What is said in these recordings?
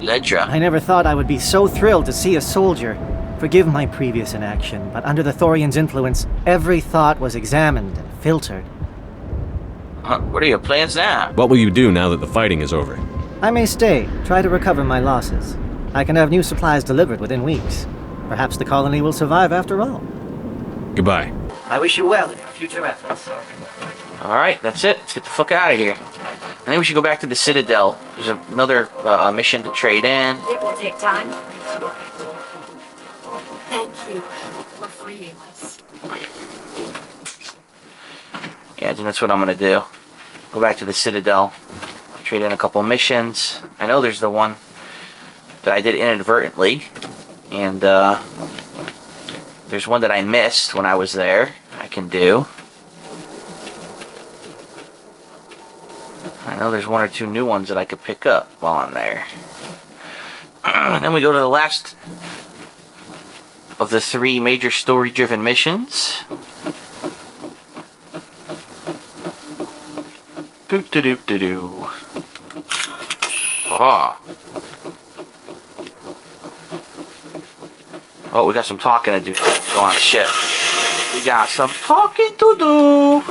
Ledra. I never thought I would be so thrilled to see a soldier. Forgive my previous inaction, but under the Thorian's influence, every thought was examined and filtered. What are your plans now? What will you do now that the fighting is over? I may stay, try to recover my losses. I can have new supplies delivered within weeks. Perhaps the colony will survive after all. Goodbye. I wish you well in your future efforts. Alright, that's it. Let's get the fuck out of here. I think we should go back to the Citadel. There's another mission to trade in. It will take time. Thank you for freeing us. Yeah, I think that's what I'm gonna do. Go back to the Citadel. Trade in a couple missions. I know there's the one that I did inadvertently. And there's one that I missed when I was there. I can do. I know there's one or two new ones that I could pick up while I'm there. And then we go to the last of the 3 major story-driven missions. Doo-doo-doo-doo-doo. Ah. Oh, we got some talking to do. Go on the ship. We got some talking to do.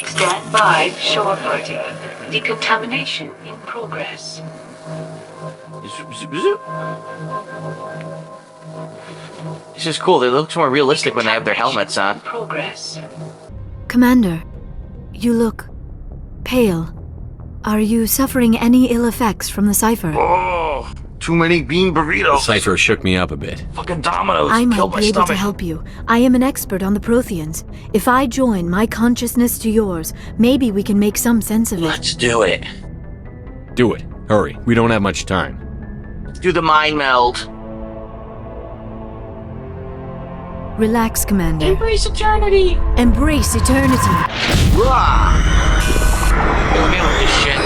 Stand by, shore party. Decontamination in progress. Zoop, zoop, zoop. This is cool. They look more realistic when they have their helmets on. Progress. Commander, you look pale. Are you suffering any ill effects from the cipher? Oh, too many bean burritos. The cipher shook me up a bit. Fucking Domino's I might killed my be able stomach. to help you. I am an expert on the Protheans. If I join my consciousness to yours, maybe we can make some sense of it. Let's do it. Do it. Hurry. We don't have much time. Let's do the mind meld. Relax, Commander. Embrace eternity. Embrace eternity. Rah! Hey, we're dealing with this shit.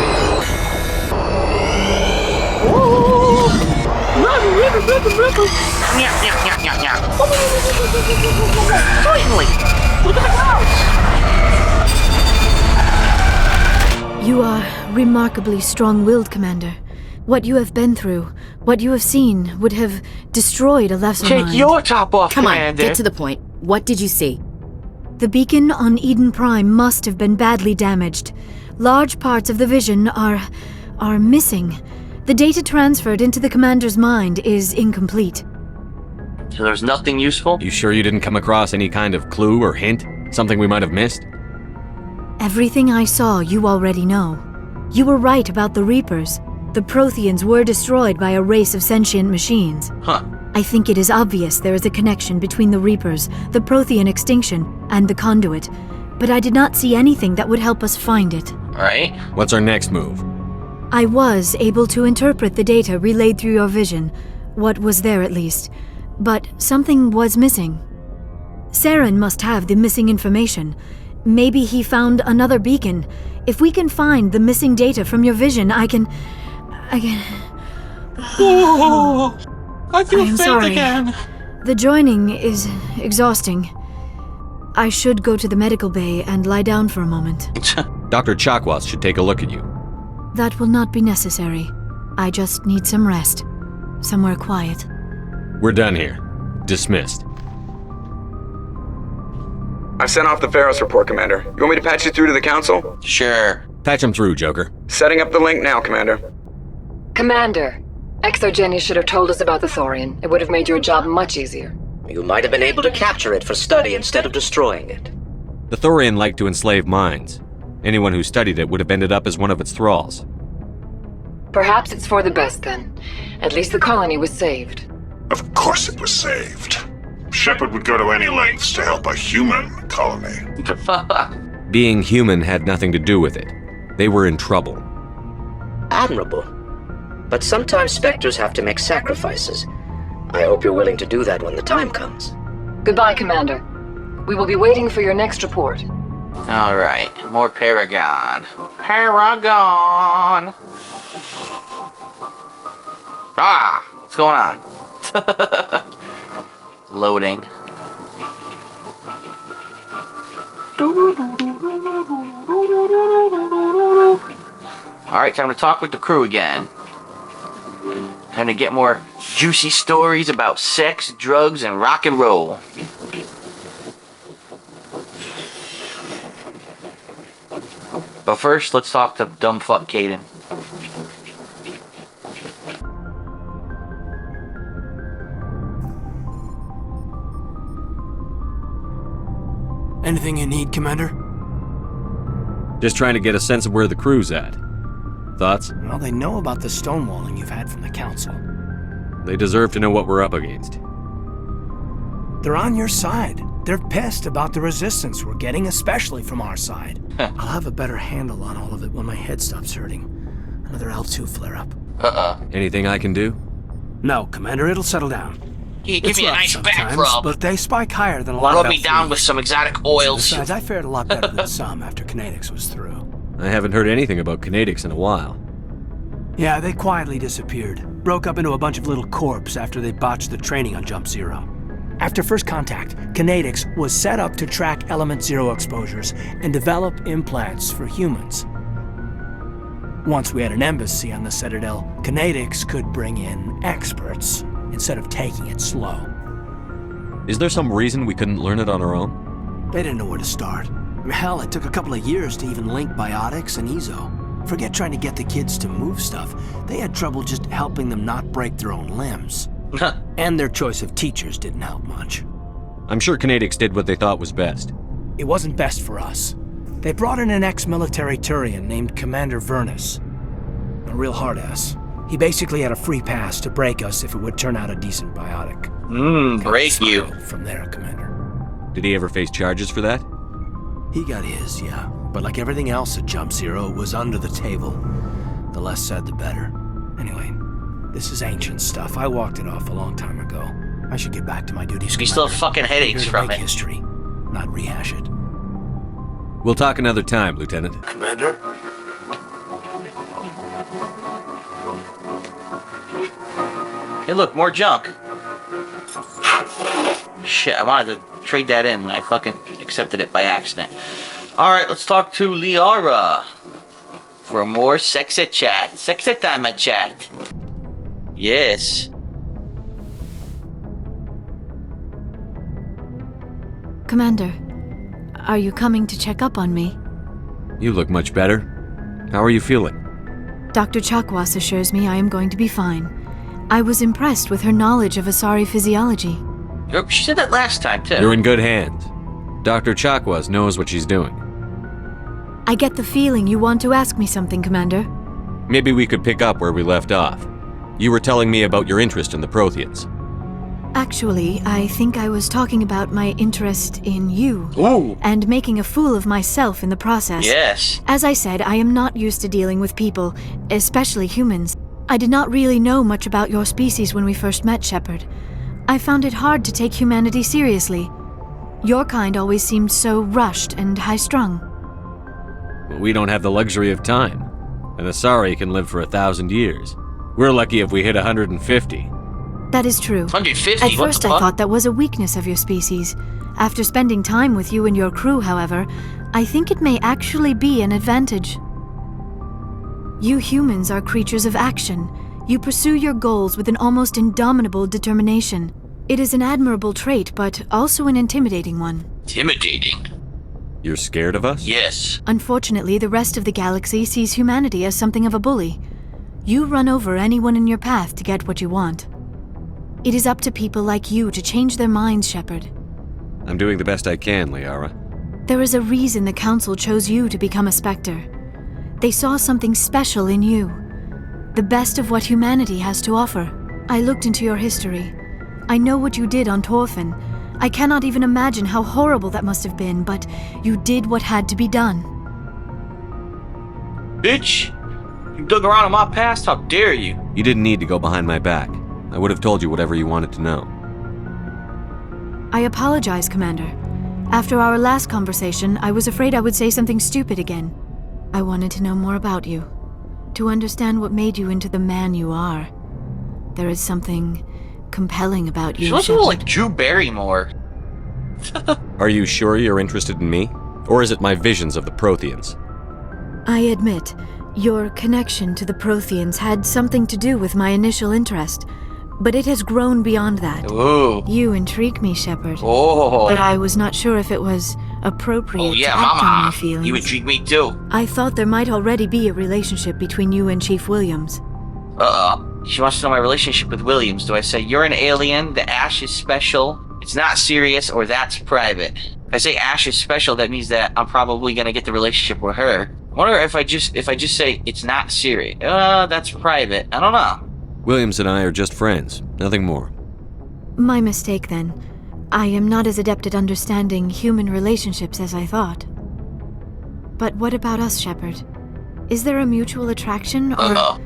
Woo! Nyah, nyah, nyah, nyah, nyah. Finally! Look at the clouds! You are remarkably strong-willed, Commander. What you have been through, what you have seen, would have destroyed a lesser Take mind. your top off, Come on, Commander. get to the point. What did you see? The beacon on Eden Prime must have been badly damaged. Large parts of the vision are missing. The data transferred into the commander's mind is incomplete. So there's nothing useful? You sure you didn't come across any kind of clue or hint? Something we might have missed? Everything I saw you already know. You were right about the Reapers. The Protheans were destroyed by a race of sentient machines. Huh. I think it is obvious there is a connection between the Reapers, the Prothean extinction, and the Conduit, but I did not see anything that would help us find it. Alright. What's our next move? I was able to interpret the data relayed through your vision, what was there at least, but something was missing. Saren must have the missing information. Maybe he found another beacon. If we can find the missing data from your vision, I can... Oh, I feel I am faint sorry. again. The joining is exhausting. I should go to the medical bay and lie down for a moment. Dr. Chakwas should take a look at you. That will not be necessary. I just need some rest. Somewhere quiet. We're done here. Dismissed. I've sent off the Pharos report, Commander. You want me to patch you through to the Council? Sure. Patch him through, Joker. Setting up the link now, Commander. Commander, Exogeny should have told us about the Thorian. It would have made your job much easier. You might have been able to capture it for study instead of destroying it. The Thorian liked to enslave minds. Anyone who studied it would have ended up as one of its thralls. Perhaps it's for the best then. At least the colony was saved. Of course it was saved. Shepard would go to any lengths to help a human colony. Being human had nothing to do with it. They were in trouble. Admirable. But sometimes Spectres have to make sacrifices. I hope you're willing to do that when the time comes. Goodbye, Commander. We will be waiting for your next report. Alright, more Paragon. Paragon! Ah! What's going on? Loading. Alright, time to talk with the crew again. Time to get more juicy stories about sex, drugs, and rock and roll. But first, let's talk to dumb fuck Caden. Anything you need, Commander? Just trying to get a sense of where the crew's at. Thoughts? Well, they know about the stonewalling you've had from the Council. They deserve to know what we're up against. They're on your side. They're pissed about the resistance we're getting, especially from our side. I'll have a better handle on all of it when my head stops hurting. Another L2 flare-up. Anything I can do? No, Commander, it'll settle down. He give It's me a rough nice back sometimes, rub. but they spike higher than a lot Rub of me down with some exotic oils. Besides, I fared a lot better than some after Kinetics was through. I haven't heard anything about kinetics in a while. Yeah, they quietly disappeared. Broke up into a bunch of little corps after they botched the training on Jump Zero. After first contact, Kinetics was set up to track Element Zero exposures and develop implants for humans. Once we had an embassy on the Citadel, Kinetics could bring in experts instead of taking it slow. Is there some reason we couldn't learn it on our own? They didn't know where to start. Hell, it took a couple of years to even link biotics and Ezo. Forget trying to get the kids to move stuff. They had trouble just helping them not break their own limbs. And their choice of teachers didn't help much. I'm sure kinetics did what they thought was best. It wasn't best for us. They brought in an ex-military Turian named Commander Vernus. A real hard-ass. He basically had a free pass to break us if it would turn out a decent biotic. Break you. From there, Commander. Did he ever face charges for that? He got his, yeah. But like everything else at Jump Zero, it was under the table. The less said, the better. Anyway, this is ancient stuff. I walked it off a long time ago. I should get back to my duties. We still have fucking headaches Here to from make it. history, not rehash it. We'll talk another time, Lieutenant. Commander? Hey, look, more junk. Shit, I wanted to trade that in, and I fucking accepted it by accident. Alright, let's talk to Liara for more sexy chat. Sexy time at chat. Yes. Commander, are you coming to check up on me? You look much better. How are you feeling? Dr. Chakwas assures me I am going to be fine. I was impressed with her knowledge of Asari physiology. Yep, she said that last time, too. You're in good hands. Dr. Chakwas knows what she's doing. I get the feeling you want to ask me something, Commander. Maybe we could pick up where we left off. You were telling me about your interest in the Protheans. Actually, I think I was talking about my interest in you. Ooh. And making a fool of myself in the process. Yes. As I said, I am not used to dealing with people, especially humans. I did not really know much about your species when we first met, Shepard. I found it hard to take humanity seriously. Your kind always seemed so rushed and high-strung. But we don't have the luxury of time. An Asari can live for 1,000 years. We're lucky if we hit 150. That is true. 150? At What first the I fuck? thought that was a weakness of your species. After spending time with you and your crew, however, I think it may actually be an advantage. You humans are creatures of action. You pursue your goals with an almost indomitable determination. It is an admirable trait, but also an intimidating one. Intimidating? You're scared of us? Yes. Unfortunately, the rest of the galaxy sees humanity as something of a bully. You run over anyone in your path to get what you want. It is up to people like you to change their minds, Shepard. I'm doing the best I can, Liara. There is a reason the Council chose you to become a Spectre. They saw something special in you. The best of what humanity has to offer. I looked into your history. I know what you did on Torfin. I cannot even imagine how horrible that must have been, but you did what had to be done. Bitch! You dug around in my past? How dare you? You didn't need to go behind my back. I would have told you whatever you wanted to know. I apologize, Commander. After our last conversation, I was afraid I would say something stupid again. I wanted to know more about you. To understand what made you into the man you are. There is something compelling about you, She looks a Shepard. little like Drew Barrymore. Are you sure you're interested in me? Or is it my visions of the Protheans? I admit, Your connection to the Protheans had something to do with my initial interest, but it has grown beyond that. Ooh. You intrigue me, Shepard. Oh. But I was not sure if it was appropriate Oh yeah, to act on my Mama. feelings. You intrigue me too. I thought there might already be a relationship between you and Chief Williams. She wants to know my relationship with Williams. Do I say, you're an alien, the Ash is special, it's not serious, or that's private? If I say Ash is special, that means that I'm probably gonna get the relationship with her. I wonder if I just say it's not serious. That's private. I don't know. Williams and I are just friends, nothing more. My mistake, then. I am not as adept at understanding human relationships as I thought. But what about us, Shepard? Is there a mutual attraction, or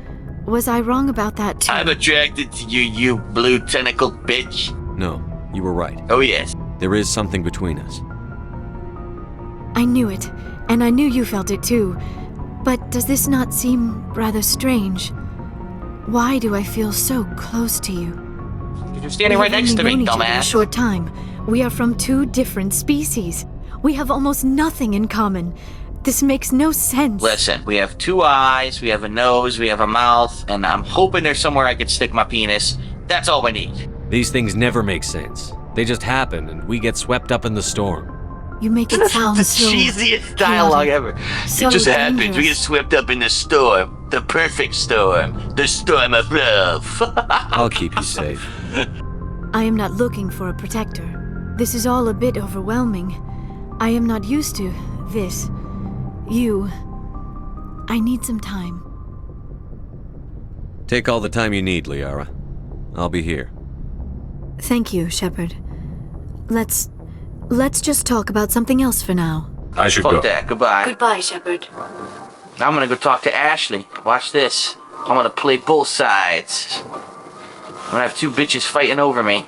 was I wrong about that too? I'm attracted to you, you blue tentacle bitch. No, you were right. Oh yes. There is something between us. I knew it, and I knew you felt it too. But does this not seem rather strange? Why do I feel so close to you? You're standing right next to me, We have only known each other a dumbass. short time. We are from two different species. We have almost nothing in common. This makes no sense. Listen, we have 2 eyes, we have a nose, we have a mouth, and I'm hoping there's somewhere I could stick my penis. That's all we need. These things never make sense. They just happen, and we get swept up in the storm. You make it sound The so cheesiest dialogue ever. so It just happens. We dangerous. get swept up in the storm. The perfect storm. The storm of love. I'll keep you safe. I am not looking for a protector. This is all a bit overwhelming. I am not used to this. You. I need some time. Take all the time you need, Liara. I'll be here. Thank you, Shepard. Let's just talk about something else for now. I should Fuck go. that. Goodbye. Goodbye, Shepard. Now I'm gonna go talk to Ashley. Watch this. I'm gonna play both sides. I'm gonna have 2 bitches fighting over me.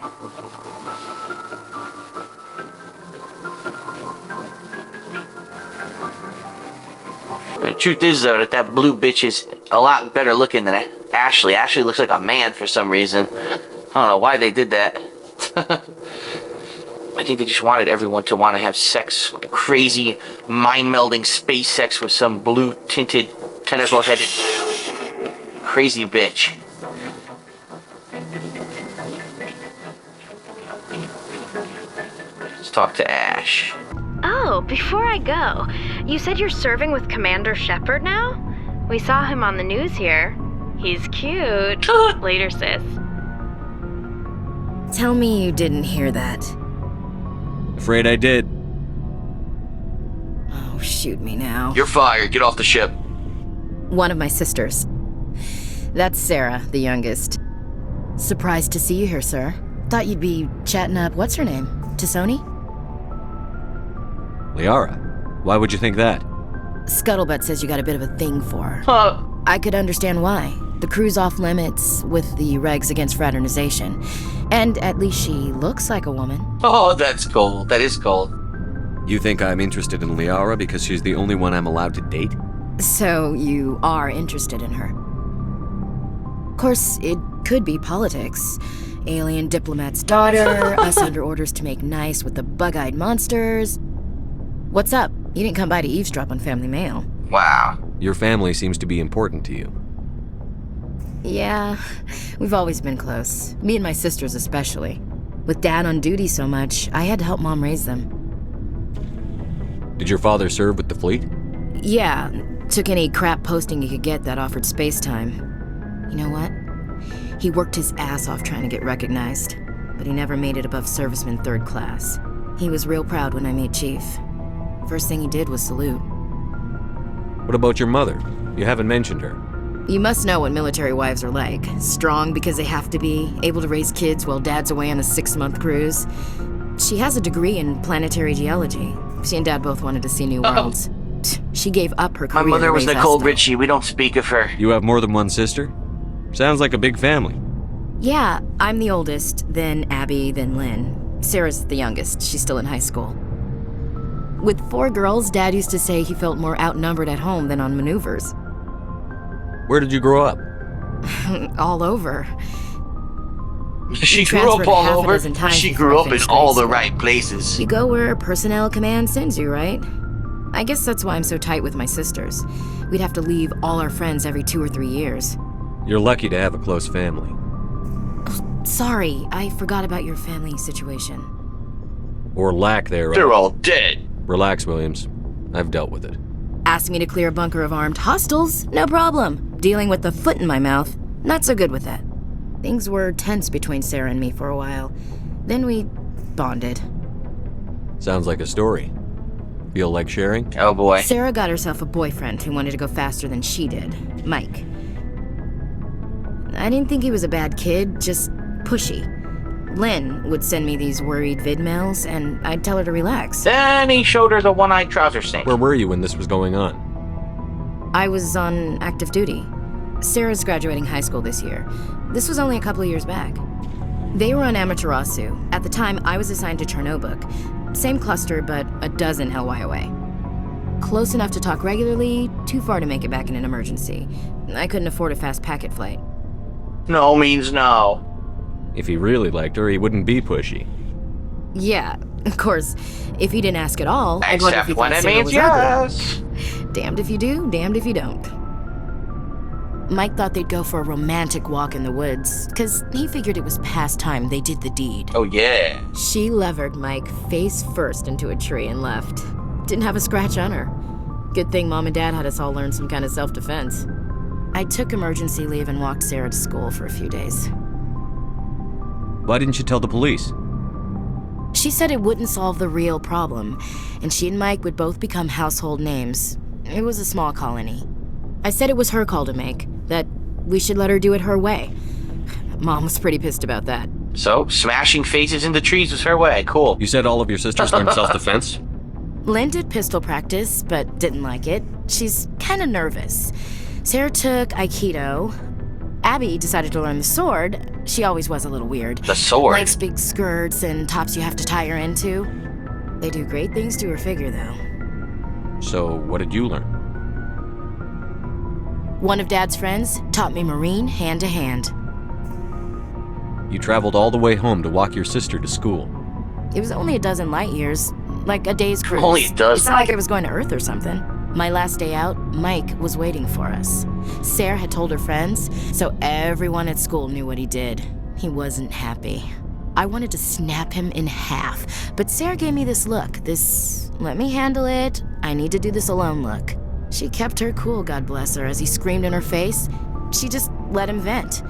The truth is, though, that blue bitch is a lot better looking than Ashley. Ashley looks like a man for some reason. I don't know why they did that. I think they just wanted everyone to want to have sex. Crazy, mind-melding space sex with some blue-tinted, tentacle-headed crazy bitch. Let's talk to Ash. Oh, before I go, you said you're serving with Commander Shepard now? We saw him on the news here. He's cute. Later, sis. Tell me you didn't hear that. Afraid I did. Oh, shoot me now. You're fired. Get off the ship. One of my sisters. That's Sarah, the youngest. Surprised to see you here, sir. Thought you'd be chatting up, what's her name? Tassoni? Liara, why would you think that? Scuttlebutt says you got a bit of a thing for her. Huh. I could understand why. The crew's off limits with the regs against fraternization. And at least she looks like a woman. Oh, that's cold. That is cold. You think I'm interested in Liara because she's the only one I'm allowed to date? So you are interested in her. Of course, it could be politics. Alien diplomat's daughter, us under orders to make nice with the bug-eyed monsters. What's up? You didn't come by to eavesdrop on Family Mail. Wow. Your family seems to be important to you. Yeah, we've always been close. Me and my sisters especially. With Dad on duty so much, I had to help Mom raise them. Did your father serve with the fleet? Yeah, took any crap posting he could get that offered space time. You know what? He worked his ass off trying to get recognized, but he never made it above serviceman 3rd class. He was real proud when I made Chief. First thing he did was salute. What about your mother? You haven't mentioned her. You must know what military wives are like. Strong because they have to be, able to raise kids while Dad's away on a 6-month cruise. She has a degree in planetary geology. She and Dad both wanted to see new worlds. She gave up her career. My mother to was raise Nicole us, though. Richie. We don't speak of her. You have more than one sister? Sounds like a big family. Yeah, I'm the oldest, then Abby, then Lynn. Sarah's the youngest. She's still in high school. With 4 girls, Dad used to say he felt more outnumbered at home than on maneuvers. Where did you grow up? All over. She We grew up transferred all half a over. dozen times She before grew I up in finished all grade the school. right places. You go where personnel command sends you, right? I guess that's why I'm so tight with my sisters. We'd have to leave all our friends every 2 or 3 years. You're lucky to have a close family. Sorry, I forgot about your family situation. Or lack thereof. They're all dead. Relax, Williams. I've dealt with it. Asked me to clear a bunker of armed hostiles? No problem. Dealing with the foot in my mouth? Not so good with that. Things were tense between Sarah and me for a while. Then we bonded. Sounds like a story. Feel like sharing? Oh boy. Sarah got herself a boyfriend who wanted to go faster than she did, Mike. I didn't think he was a bad kid, just pushy. Lynn would send me these worried vid mails, and I'd tell her to relax. Then he showed her the one-eyed trouser snake. Where were you when this was going on? I was on active duty. Sarah's graduating high school this year. This was only a couple of years back. They were on Amaterasu. At the time, I was assigned to Chernobog. Same cluster, but a dozen LY away. Close enough to talk regularly, too far to make it back in an emergency. I couldn't afford a fast packet flight. No means no. If he really liked her, he wouldn't be pushy. Yeah, of course. If he didn't ask at all, I'd wonder if he Except when thought it Sarah means was yes. ugly. Damned if you do, damned if you don't. Mike thought they'd go for a romantic walk in the woods, because he figured it was past time they did the deed. Oh yeah. She levered Mike face first into a tree and left. Didn't have a scratch on her. Good thing Mom and Dad had us all learn some kind of self-defense. I took emergency leave and walked Sarah to school for a few days. Why didn't you tell the police? She said it wouldn't solve the real problem, and she and Mike would both become household names. It was a small colony. I said it was her call to make, that we should let her do it her way. Mom was pretty pissed about that. So, smashing faces into trees was her way. Cool. You said all of your sisters learned self-defense? Lynn did pistol practice, but didn't like it. She's kind of nervous. Sarah took Aikido. Abby decided to learn the sword. She always was a little weird. The sword? Likes big skirts and tops you have to tie her into. They do great things to her figure, though. So, what did you learn? One of Dad's friends taught me Marine hand to hand. You traveled all the way home to walk your sister to school. It was only a dozen light years, like a day's cruise. Only a dozen? It's not like I was going to Earth or something. My last day out, Mike was waiting for us. Sarah had told her friends, so everyone at school knew what he did. He wasn't happy. I wanted to snap him in half, but Sarah gave me this look, this let me handle it, I need to do this alone look. She kept her cool, God bless her, as he screamed in her face. She just let him vent.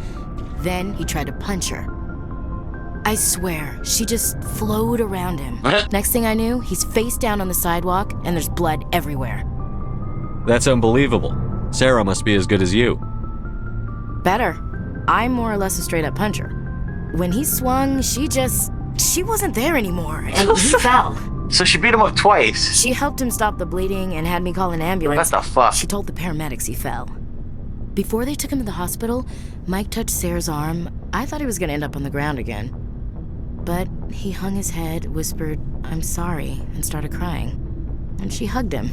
Then he tried to punch her. I swear, she just flowed around him. Next thing I knew, he's face down on the sidewalk, and there's blood everywhere. That's unbelievable. Sarah must be as good as you. Better. I'm more or less a straight-up puncher. When he swung, she wasn't there anymore, and he fell. So she beat him up twice. She helped him stop the bleeding and had me call an ambulance. What the fuck? She told the paramedics he fell. Before they took him to the hospital, Mike touched Sarah's arm. I thought he was gonna end up on the ground again. But he hung his head, whispered, "I'm sorry," and started crying. And she hugged him.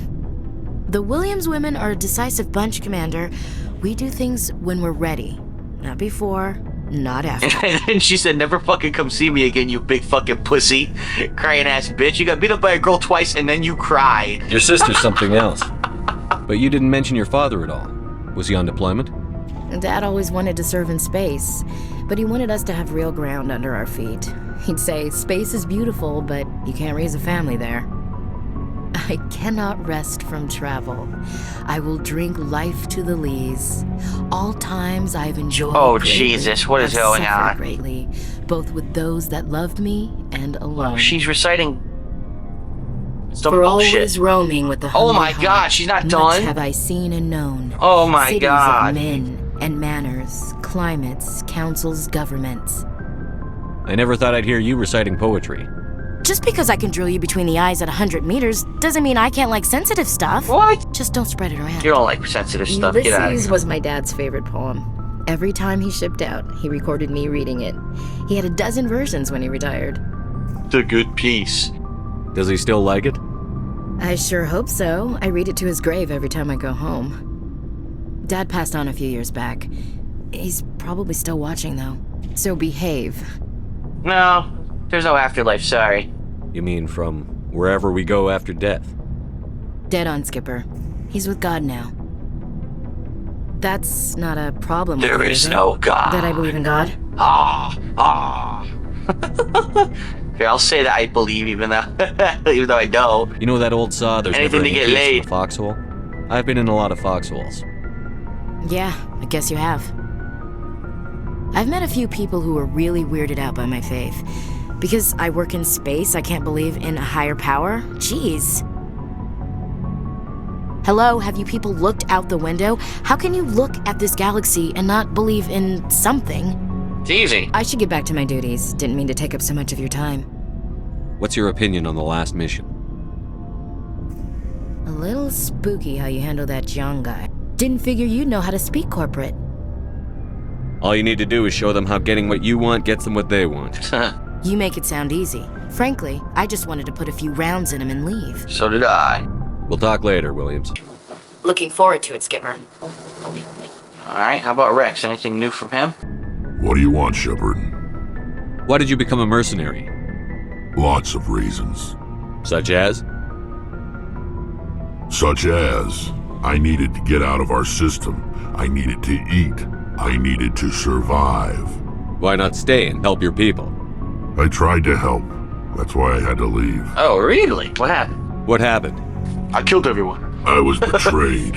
The Williams women are a decisive bunch, Commander. We do things when we're ready. Not before, not after. And she said, never fucking come see me again, you big fucking pussy. Crying ass bitch. You got beat up by a girl twice and then you cried. Your sister's something else. But you didn't mention your father at all. Was he on deployment? Dad always wanted to serve in space, but he wanted us to have real ground under our feet. He'd say, space is beautiful, but you can't raise a family there. I cannot rest from travel. I will drink life to the lees. All times I've enjoyed. Oh, greatly. Jesus, what is I've going suffered on? greatly, both with those that loved me and alone. Oh, she's reciting some For bullshit. always roaming with the Oh hungry my heart, God, she's not much done? have I seen and known. Oh my Cities God. of men and manners, climates, councils, governments. I never thought I'd hear you reciting poetry. Just because I can drill you between the eyes at 100 meters doesn't mean I can't like sensitive stuff. What? Just don't spread it around. You don't like sensitive stuff. Get out of Ulysses here. was my dad's favorite poem. Every time he shipped out, he recorded me reading it. He had a dozen versions when he retired. It's a good piece. Does he still like it? I sure hope so. I read it to his grave every time I go home. Dad passed on a few years back. He's probably still watching, though. So behave. No, there's no afterlife, sorry. You mean from wherever we go after death? Dead on, Skipper. He's with God now. That's not a problem. There is no God. That I believe in God? Here, I'll say that I believe even though I don't. You know that old saw, there's Anything never to get any peace in laid. a foxhole? I've been in a lot of foxholes. Yeah, I guess you have. I've met a few people who were really weirded out by my faith. Because I work in space, I can't believe in a higher power? Jeez. Hello, have you people looked out the window? How can you look at this galaxy and not believe in something? It's easy. I should get back to my duties. Didn't mean to take up so much of your time. What's your opinion on the last mission? A little spooky how you handle that Jiang guy. Didn't figure you'd know how to speak corporate. All you need to do is show them how getting what you want gets them what they want. You make it sound easy. Frankly, I just wanted to put a few rounds in him and leave. So did I. We'll talk later, Williams. Looking forward to it, Skipper. Alright, how about Rex? Anything new from him? What do you want, Shepard? Why did you become a mercenary? Lots of reasons. Such as? Such as, I needed to get out of our system. I needed to eat. I needed to survive. Why not stay and help your people? I tried to help. That's why I had to leave. Oh, really? What happened? What happened? I killed everyone. I was betrayed.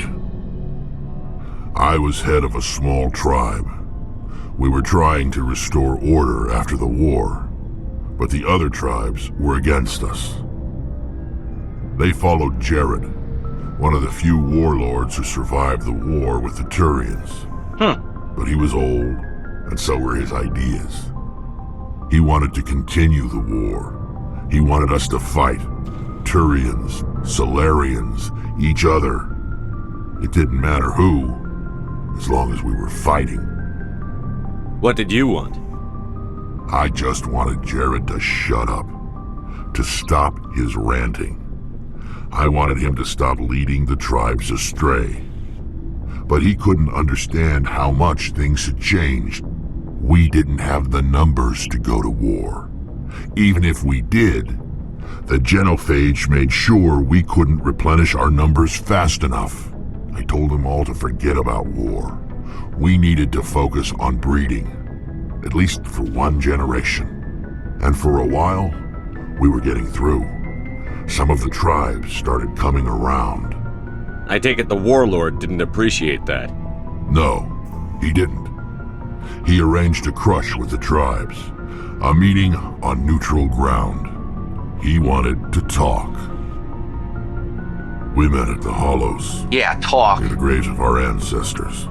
I was head of a small tribe. We were trying to restore order after the war, but the other tribes were against us. They followed Jared, one of the few warlords who survived the war with the Turians. But he was old, and so were his ideas. He wanted to continue the war. He wanted us to fight. Turians, Solarians, each other. It didn't matter who, as long as we were fighting. What did you want? I just wanted Jared to shut up, to stop his ranting. I wanted him to stop leading the tribes astray. But he couldn't understand how much things had changed. We didn't have the numbers to go to war. Even if we did, the genophage made sure we couldn't replenish our numbers fast enough. I told them all to forget about war. We needed to focus on breeding, at least for one generation. And for a while, we were getting through. Some of the tribes started coming around. I take it the warlord didn't appreciate that. No, he didn't. He arranged a crush with the tribes, a meeting on neutral ground. He wanted to talk. We met at the Hollows. Yeah, talk. Near the graves of our ancestors.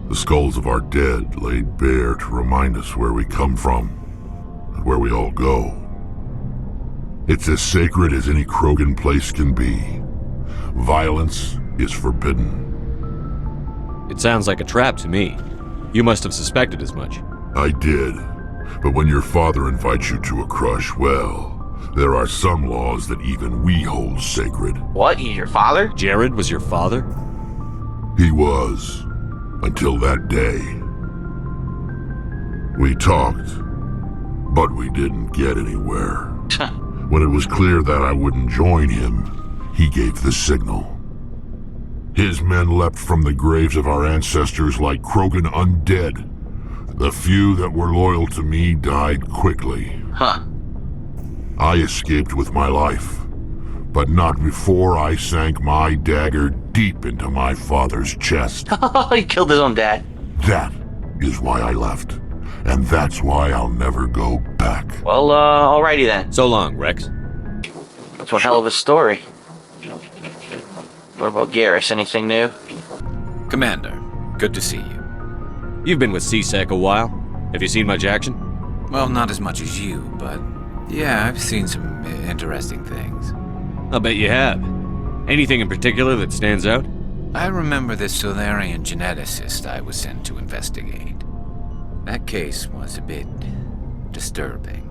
The skulls of our dead laid bare to remind us where we come from and where we all go. It's as sacred as any Krogan place can be. Violence is forbidden. It sounds like a trap to me. You must have suspected as much. I did. But when your father invites you to a crush, well, there are some laws that even we hold sacred. What? He's your father? Jared was your father? He was. Until that day. We talked, but we didn't get anywhere. When it was clear that I wouldn't join him, he gave the signal. His men leapt from the graves of our ancestors like Krogan undead. The few that were loyal to me died quickly. I escaped with my life, but not before I sank my dagger deep into my father's chest. He killed his own dad. That is why I left, and that's why I'll never go back. Well, alrighty then. So long, Rex. That's one hell of a story. What about Garrus? Anything new? Commander, good to see you. You've been with CSEC a while. Have you seen much action? Well, not as much as you, but yeah, I've seen some interesting things. I'll bet you have. Anything in particular that stands out? I remember this Solarian geneticist I was sent to investigate. That case was a bit disturbing.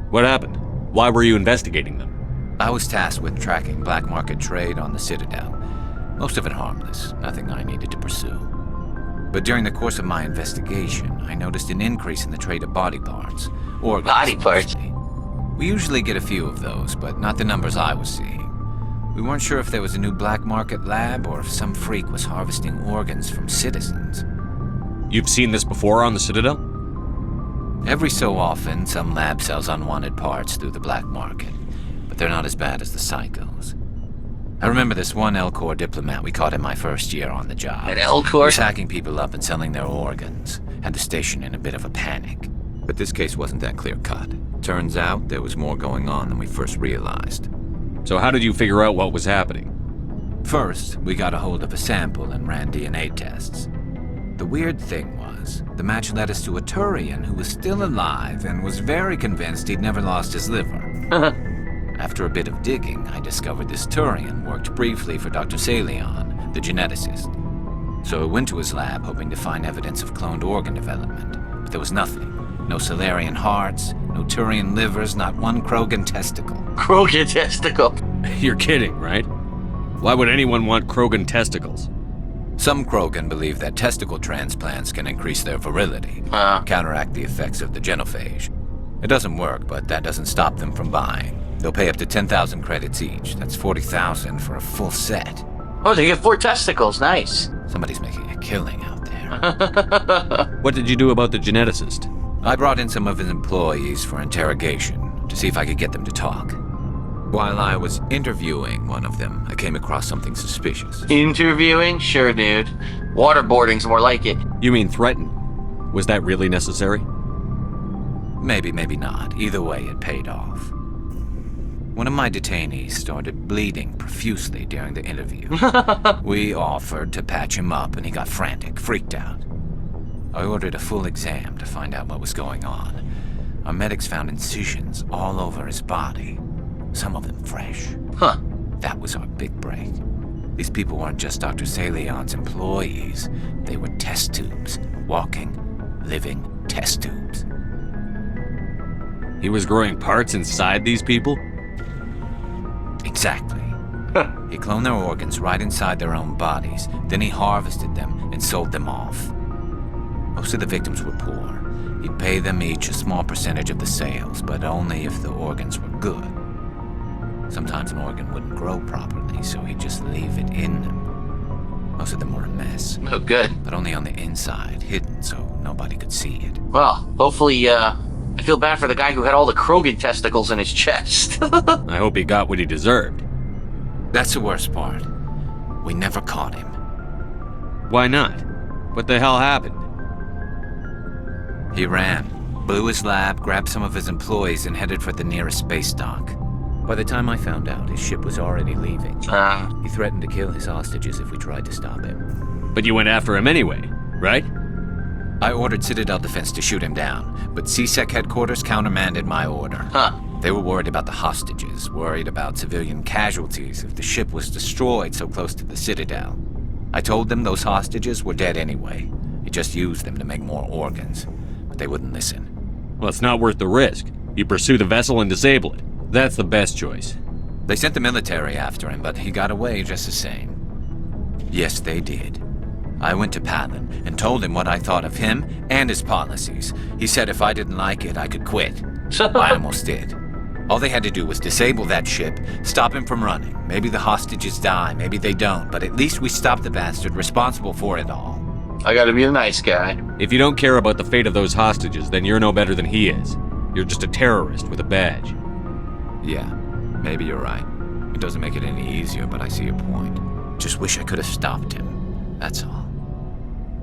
What happened? Why were you investigating them? I was tasked with tracking black market trade on the Citadel. Most of it harmless, nothing I needed to pursue. But during the course of my investigation, I noticed an increase in the trade of body parts. Body parts? We usually get a few of those, but not the numbers I was seeing. We weren't sure if there was a new black market lab or if some freak was harvesting organs from citizens. You've seen this before on the Citadel? Every so often, some lab sells unwanted parts through the black market, but they're not as bad as the psychos. I remember this one L-Corps diplomat we caught in my first year on the job. An L-Corps? He was hacking people up and selling their organs. Had the station in a bit of a panic. But this case wasn't that clear-cut. Turns out there was more going on than we first realized. So how did you figure out what was happening? First, we got a hold of a sample and ran DNA tests. The weird thing was, the match led us to a Turian who was still alive and was very convinced he'd never lost his liver. After a bit of digging, I discovered this Turian worked briefly for Dr. Salion, the geneticist. So I went to his lab hoping to find evidence of cloned organ development, but there was nothing. No Solarian hearts, no Turian livers, not one Krogan testicle. Krogan testicle? You're kidding, right? Why would anyone want Krogan testicles? Some Krogan believe that testicle transplants can increase their virility, counteract the effects of the genophage. It doesn't work, but that doesn't stop them from buying. They'll pay up to 10,000 credits each. That's 40,000 for a full set. Oh, they get 4 testicles. Nice. Somebody's making a killing out there. What did you do about the geneticist? I brought in some of his employees for interrogation to see if I could get them to talk. While I was interviewing one of them, I came across something suspicious. Interviewing? Sure, dude. Waterboarding's more like it. You mean threaten? Was that really necessary? Maybe, maybe not. Either way, it paid off. One of my detainees started bleeding profusely during the interview. We offered to patch him up and he got frantic, freaked out. I ordered a full exam to find out what was going on. Our medics found incisions all over his body, some of them fresh. That was our big break. These people weren't just Dr. Salion's employees. They were test tubes. Walking, living test tubes. He was growing parts inside these people? Exactly. He cloned their organs right inside their own bodies. Then he harvested them and sold them off. Most of the victims were poor. He'd pay them each a small percentage of the sales, but only if the organs were good. Sometimes an organ wouldn't grow properly, so he'd just leave it in them. Most of them were a mess. Oh, good. But only on the inside, hidden so nobody could see it. Well, hopefully, I feel bad for the guy who had all the Krogan testicles in his chest. I hope he got what he deserved. That's the worst part. We never caught him. Why not? What the hell happened? He ran, blew his lab, grabbed some of his employees, and headed for the nearest space dock. By the time I found out, his ship was already leaving. He threatened to kill his hostages if we tried to stop him. But you went after him anyway, right? I ordered Citadel Defense to shoot him down, but CSEC headquarters countermanded my order. They were worried about the hostages, worried about civilian casualties if the ship was destroyed so close to the Citadel. I told them those hostages were dead anyway. He just used them to make more organs. But they wouldn't listen. Well, it's not worth the risk. You pursue the vessel and disable it. That's the best choice. They sent the military after him, but he got away just the same. Yes, they did. I went to Palin and told him what I thought of him and his policies. He said if I didn't like it, I could quit. I almost did. All they had to do was disable that ship, stop him from running. Maybe the hostages die, maybe they don't, but at least we stopped the bastard responsible for it all. I gotta be a nice guy. If you don't care about the fate of those hostages, then you're no better than he is. You're just a terrorist with a badge. Yeah, maybe you're right. It doesn't make it any easier, but I see your point. Just wish I could have stopped him. That's all.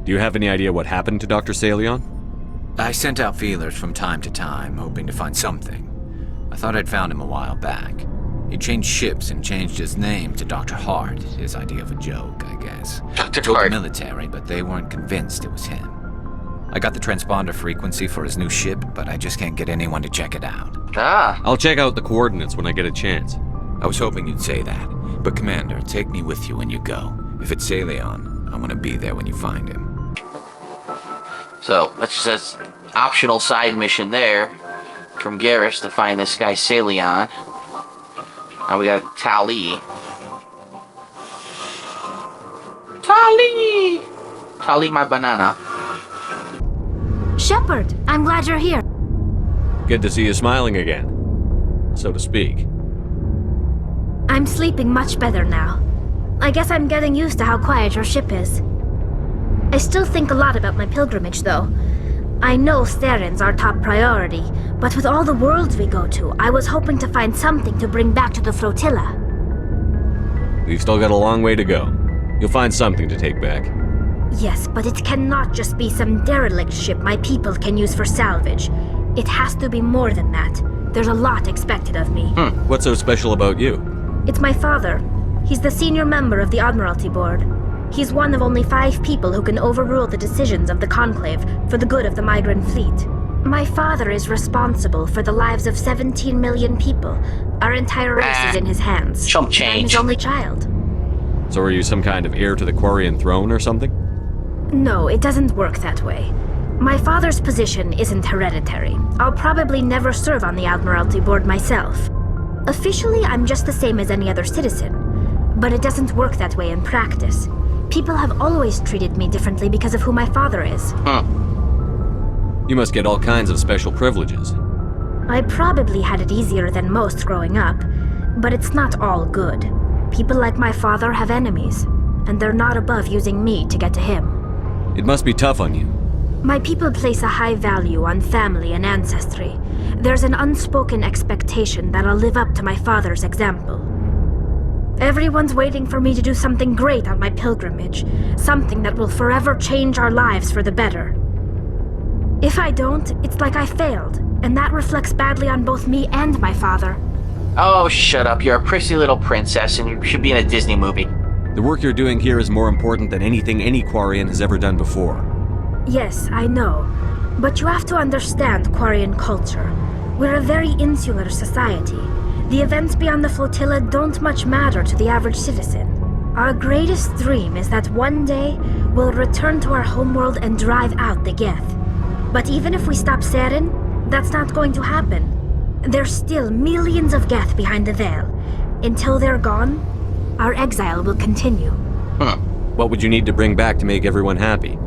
Do you have any idea what happened to Dr. Salion? I sent out feelers from time to time, hoping to find something. I thought I'd found him a while back. He changed ships and changed his name to Dr. Hart, his idea of a joke, I guess. Dr. Told Hart. the military, but they weren't convinced it was him. I got the transponder frequency for his new ship, but I just can't get anyone to check it out. I'll check out the coordinates when I get a chance. I was hoping you'd say that. But Commander, take me with you when you go. If it's Salion, I want to be there when you find him. So, that's just an optional side mission there from Garrus to find this guy Salion. Now we got Tali. Tali, my banana. Shepard, I'm glad you're here. Good to see you smiling again, so to speak. I'm sleeping much better now. I guess I'm getting used to how quiet your ship is. I still think a lot about my pilgrimage, though. I know Theron's our top priority, but with all the worlds we go to, I was hoping to find something to bring back to the flotilla. We've still got a long way to go. You'll find something to take back. Yes, but it cannot just be some derelict ship my people can use for salvage. It has to be more than that. There's a lot expected of me. What's so special about you? It's my father. He's the senior member of the Admiralty Board. He's one of only 5 people who can overrule the decisions of the Conclave for the good of the migrant fleet. My father is responsible for the lives of 17 million people. Our entire race is in his hands. Chump I'm change. his only child. So are you some kind of heir to the Quarian throne or something? No, it doesn't work that way. My father's position isn't hereditary. I'll probably never serve on the Admiralty Board myself. Officially, I'm just the same as any other citizen. But it doesn't work that way in practice. People have always treated me differently because of who my father is. You must get all kinds of special privileges. I probably had it easier than most growing up, but it's not all good. People like my father have enemies, and they're not above using me to get to him. It must be tough on you. My people place a high value on family and ancestry. There's an unspoken expectation that I'll live up to my father's example. Everyone's waiting for me to do something great on my pilgrimage, something that will forever change our lives for the better. If I don't, it's like I failed, and that reflects badly on both me and my father. Oh, shut up. You're a prissy little princess, and you should be in a Disney movie. The work you're doing here is more important than anything any Quarian has ever done before. Yes, I know. But you have to understand Quarian culture. We're a very insular society. The events beyond the flotilla don't much matter to the average citizen. Our greatest dream is that one day we'll return to our homeworld and drive out the Geth. But even if we stop Seren, that's not going to happen. There's still millions of Geth behind the veil. Until they're gone, our exile will continue. What would you need to bring back to make everyone happy?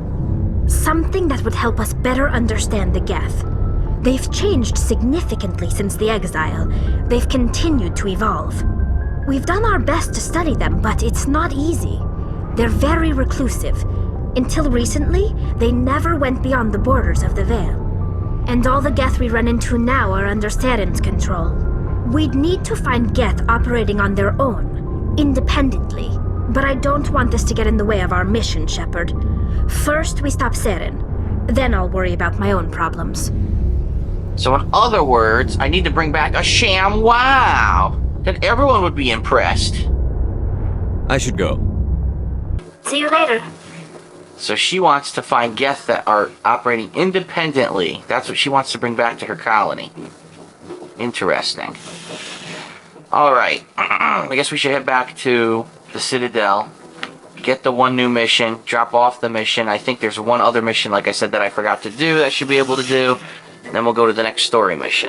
Something that would help us better understand the Geth. They've changed significantly since the exile. They've continued to evolve. We've done our best to study them, but it's not easy. They're very reclusive. Until recently, they never went beyond the borders of the Veil. And all the Geth we run into now are under Saren's control. We'd need to find Geth operating on their own, independently. But I don't want this to get in the way of our mission, Shepard. First, we stop Seren. Then I'll worry about my own problems. So in other words, I need to bring back a sham wow. Then everyone would be impressed. I should go. See you later. So she wants to find Geth that are operating independently. That's what she wants to bring back to her colony. Interesting. Alright. I guess we should head back to the Citadel. Get the one new mission. Drop off the mission. I think there's one other mission, like I said, that I forgot to do that I should be able to do. And then we'll go to the next story mission.